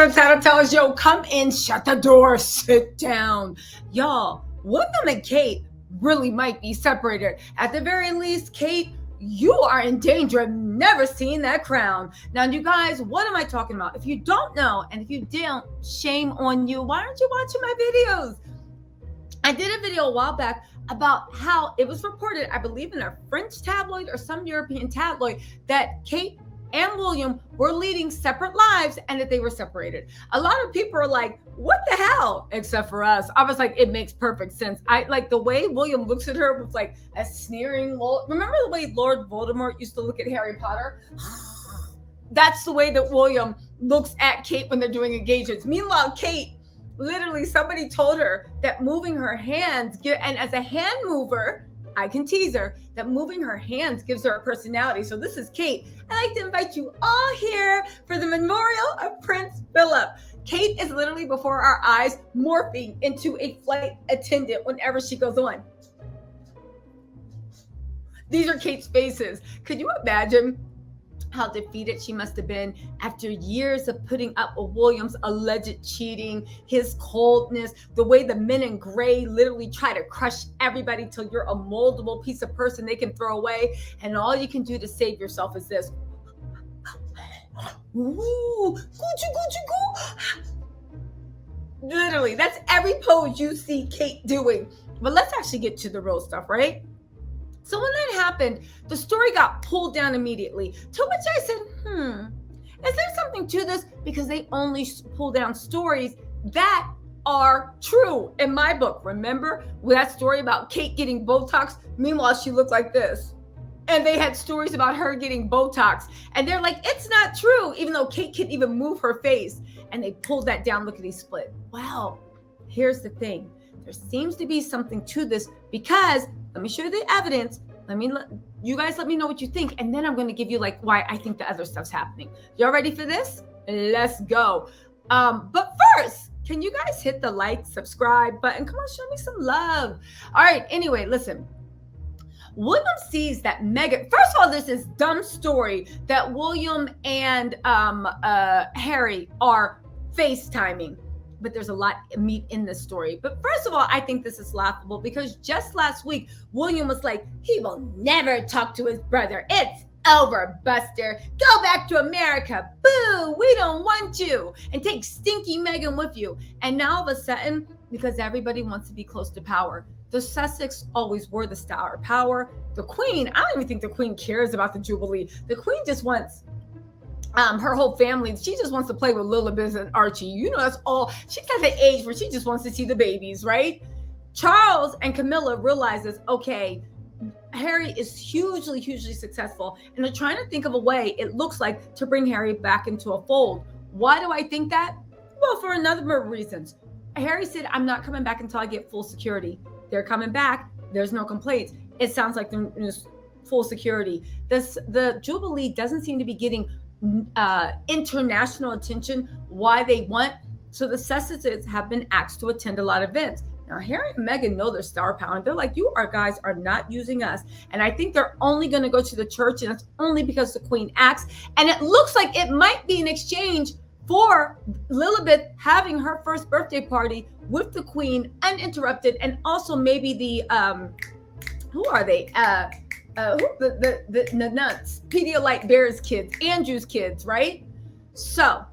to the Tattle Tells, yo, come in, shut the door, sit down. Y'all, William and Kate really might be separated. At the very least, Kate, you are in danger of never seeing that crown. Now, you guys, what am I talking about? If you don't know, and if you don't, shame on you. Why aren't you watching my videos? I did a video a while back about how it was reported, I believe in a French tabloid or some European tabloid, that Kate and William were leading separate lives and that they were separated. A lot of people are like, what the hell? Except for us. I was like, it makes perfect sense. I like the way William looks at her with like a sneering, remember the way Lord Voldemort used to look at Harry Potter? That's the way that William looks at Kate when they're doing engagements. Meanwhile, Kate, literally somebody told her that moving her hands, and as a hand mover, I can tease her that moving her hands gives her a personality. So this is Kate. I'd like to invite you all here for the memorial of Prince Philip. Kate is literally before our eyes morphing into a flight attendant whenever she goes on. These are Kate's faces. Could you imagine how defeated she must have been after years of putting up with William's alleged cheating, his coldness, the way the men in gray literally try to crush everybody till you're a moldable piece of person they can throw away, and all you can do to save yourself is this. Ooh, Gucci. Literally, that's every pose you see Kate doing. But let's actually get to the real stuff, right? So when that happened, the story got pulled down immediately, to which I said, is there something to this? Because they only pull down stories that are true in my book. Remember that story about Kate getting Botox? Meanwhile, she looked like this. And they had stories about her getting Botox. And they're like, it's not true, even though Kate couldn't even move her face. And they pulled that down, lickety split. Well, here's the thing. There seems to be something to this because let me show you the evidence. You guys let me know what you think. And then I'm going to give you like why I think the other stuff's happening. Y'all ready for this? Let's go. But first, can you guys hit the like, subscribe button? Come on, show me some love. All right. Anyway, listen. William sees that Meghan, first of all, there's this dumb story that William and Harry are FaceTiming. But there's a lot of meat in this story. But first of all, I think this is laughable because just last week, William was like, he will never talk to his brother. It's over, Buster. Go back to America. Boo, we don't want you. And take stinky Meghan with you. And now all of a sudden, because everybody wants to be close to power, the Sussex always were the star of power. The Queen, I don't even think the Queen cares about the Jubilee. The Queen just wants her whole family, she just wants to play with Lilibeth and Archie. You know, that's all. She's at the age where she just wants to see the babies, right? Charles and Camilla realizes, okay, Harry is hugely successful. And they're trying to think of a way, it looks like, to bring Harry back into a fold. Why do I think that? Well, for a number of reasons. Harry said, I'm not coming back until I get full security. They're coming back. There's no complaints. It sounds like there's full security. The Jubilee doesn't seem to be getting international attention. Why they want, so the Sussexes have been asked to attend a lot of events. Now Harry and Meghan know their star power, and they're like, you guys are not using us. And I think they're only going to go to the church, and it's only because the Queen asks. And it looks like it might be in exchange for Lilibeth having her first birthday party with the Queen uninterrupted, and also maybe the who are they? The nuts, Pedialyte Bear's kids, Andrew's kids, right? So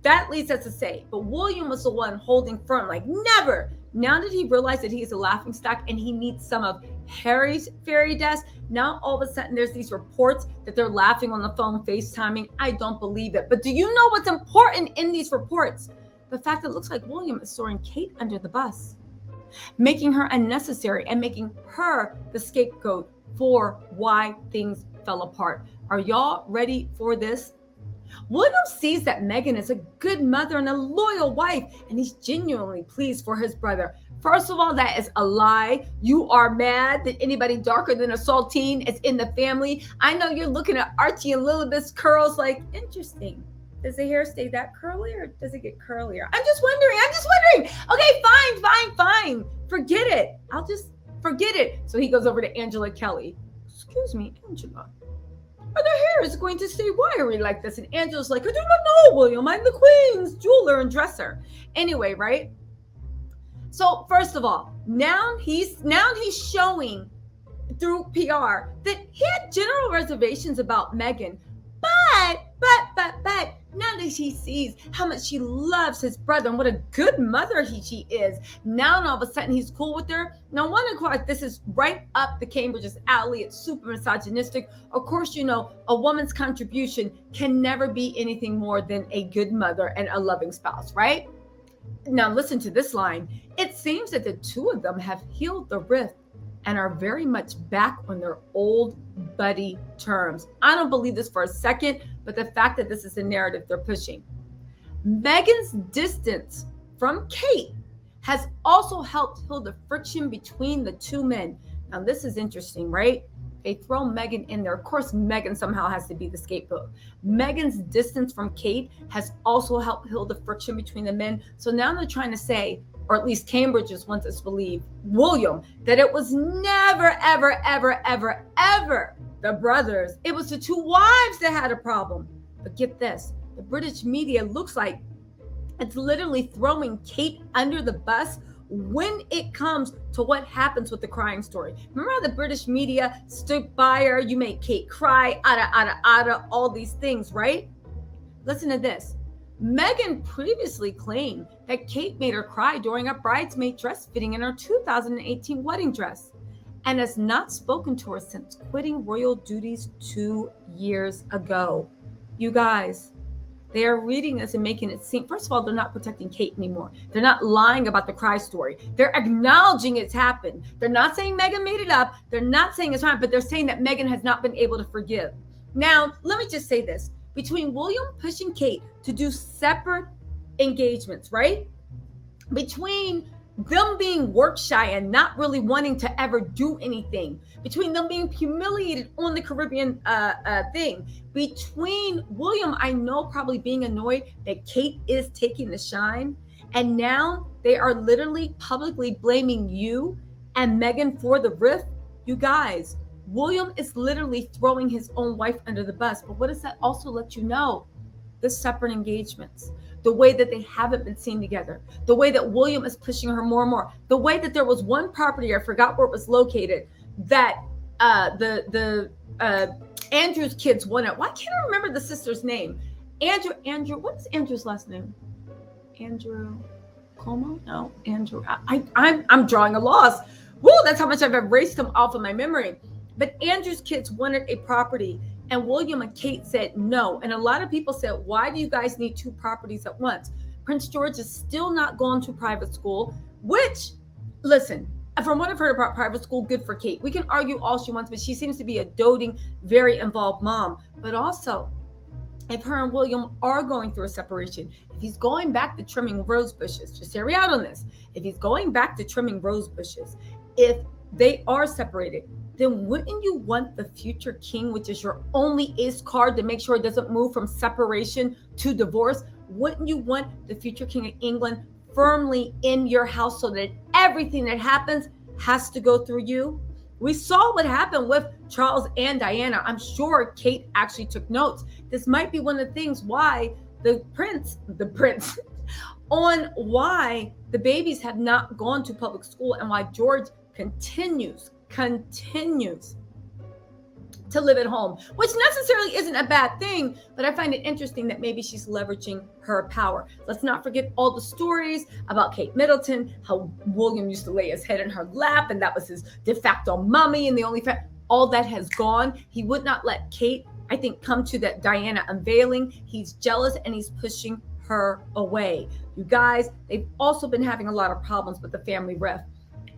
that leads us to say, but William was the one holding firm, like never. Now that he realized that he's a laughingstock and he needs some of Harry's fairy dust, now all of a sudden there's these reports that they're laughing on the phone, FaceTiming. I don't believe it. But do you know what's important in these reports? The fact that it looks like William is throwing Kate under the bus, making her unnecessary and making her the scapegoat for why things fell apart. Are y'all ready for this? William sees that Meghan is a good mother and a loyal wife, and he's genuinely pleased for his brother. First of all, that is a lie. You are mad that anybody darker than a saltine is in the family. I know you're looking at Archie and Lilibeth's curls like, interesting. Does the hair stay that curly or does it get curlier? I'm just wondering. Okay, fine. Forget it. I'll just forget it. So he goes over to Angela Kelly. Excuse me, Angela. or their hair is going to stay wiry like this. And Angela's like, I do not know, William. I'm the queen's jeweler and dresser. Anyway, right? So first of all, now he's showing through PR that he had general reservations about Meghan, but now that he sees how much she loves his brother and what a good mother she is, now and all of a sudden he's cool with her. Now, one, of course, this is right up the Cambridge's alley. It's super misogynistic. Of course, you know, a woman's contribution can never be anything more than a good mother and a loving spouse, right? Now, listen to this line. It seems that the two of them have healed the rift and are very much back on their old buddy terms. I don't believe this for a second, but the fact that this is the narrative they're pushing. Meghan's distance from Kate has also helped heal the friction between the two men. Now, this is interesting, right? They throw Meghan in there. Of course, Meghan somehow has to be the scapegoat. Meghan's distance from Kate has also helped heal the friction between the men. So now they're trying to say, or at least Cambridge's wants us to believe, William, that it was never, ever, ever, ever, ever the brothers. It was the two wives that had a problem. But get this, the British media looks like it's literally throwing Kate under the bus when it comes to what happens with the crying story. Remember how the British media stood by her? You made Kate cry, all these things, right? Listen to this. Meghan previously claimed that Kate made her cry during a bridesmaid dress fitting in her 2018 wedding dress and has not spoken to her since quitting royal duties 2 years ago. You guys, they are reading this and making it seem, first of all, they're not protecting Kate anymore. They're not lying about the cry story. They're acknowledging it's happened. They're not saying Meghan made it up. They're not saying it's wrong, but they're saying that Meghan has not been able to forgive. Now, let me just say this. Between William pushing Kate to do separate engagements, right? Between them being work shy and not really wanting to ever do anything, between them being humiliated on the Caribbean thing, between William, I know, probably being annoyed that Kate is taking the shine, and now they are literally publicly blaming you and Meghan for the rift. You guys, William is literally throwing his own wife under the bus. But what does that also let you know? The separate engagements, the way that they haven't been seen together, the way that William is pushing her more and more, the way that there was one property, I forgot where it was located, that Andrew's kids wanted. Why can't I remember the sister's name? Andrew, what is Andrew's last name? Andrew Como? No, Andrew. I'm drawing a loss. Woo, that's how much I've erased him off of my memory. But Andrew's kids wanted a property, and William and Kate said no. And a lot of people said, why do you guys need two properties at once? Prince George is still not going to private school, which, listen, from what I've heard about private school, good for Kate. We can argue all she wants, but she seems to be a doting, very involved mom. But also, if her and William are going through a separation, if he's going back to trimming rose bushes, just hear me out on this. If he's going back to trimming rose bushes, if they are separated, then wouldn't you want the future king, which is your only ace card to make sure it doesn't move from separation to divorce? Wouldn't you want the future king of England firmly in your house so that everything that happens has to go through you? We saw what happened with Charles and Diana. I'm sure Kate actually took notes. This might be one of the things why the prince, on why the babies have not gone to public school and why George continues to live at home, which necessarily isn't a bad thing, but I find it interesting that maybe she's leveraging her power. Let's not forget all the stories about Kate Middleton, how William used to lay his head in her lap and that was his de facto mommy and the only fact, all that has gone. He would not let Kate, I think, come to that Diana unveiling. He's jealous and he's pushing her away. You guys, they've also been having a lot of problems with the family rift.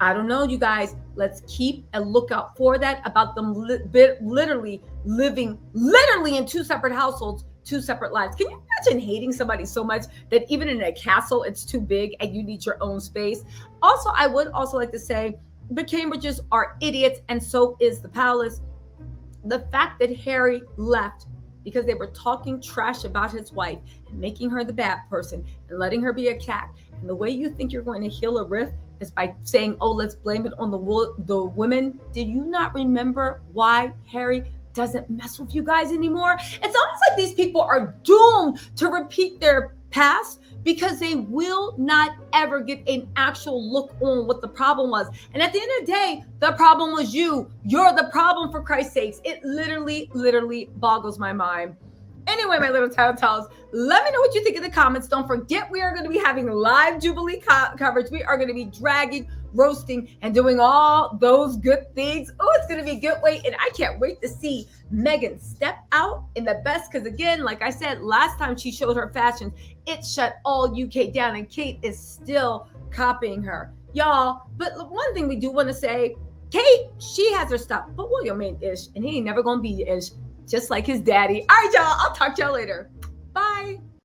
I don't know, you guys. Let's keep a lookout for that, about them literally living in two separate households, two separate lives. Can you imagine hating somebody so much that even in a castle, it's too big and you need your own space? Also, I would also like to say the Cambridges are idiots, and so is the palace. The fact that Harry left because they were talking trash about his wife and making her the bad person and letting her be attacked. And the way you think you're going to heal a rift is by saying, oh, let's blame it on the women. Did you not remember why Harry doesn't mess with you guys anymore. It's almost like these people are doomed to repeat their past because they will not ever get an actual look on what the problem was. And at the end of the day, the problem was you. You're the problem, for Christ's sakes. It literally boggles my mind. Anyway, my little Tattle Tells, let me know what you think in the comments. Don't forget, we are going to be having live Jubilee coverage. We are going to be dragging, roasting, and doing all those good things. Oh, it's going to be a good way. And I can't wait to see Meghan step out in the best. Because again, like I said, last time she showed her fashions, it shut all UK down. And Kate is still copying her. Y'all, but one thing we do want to say, Kate, she has her stuff. But William ain't ish. And he ain't never going to be ish. Just like his daddy. All right, y'all. I'll talk to y'all later. Bye.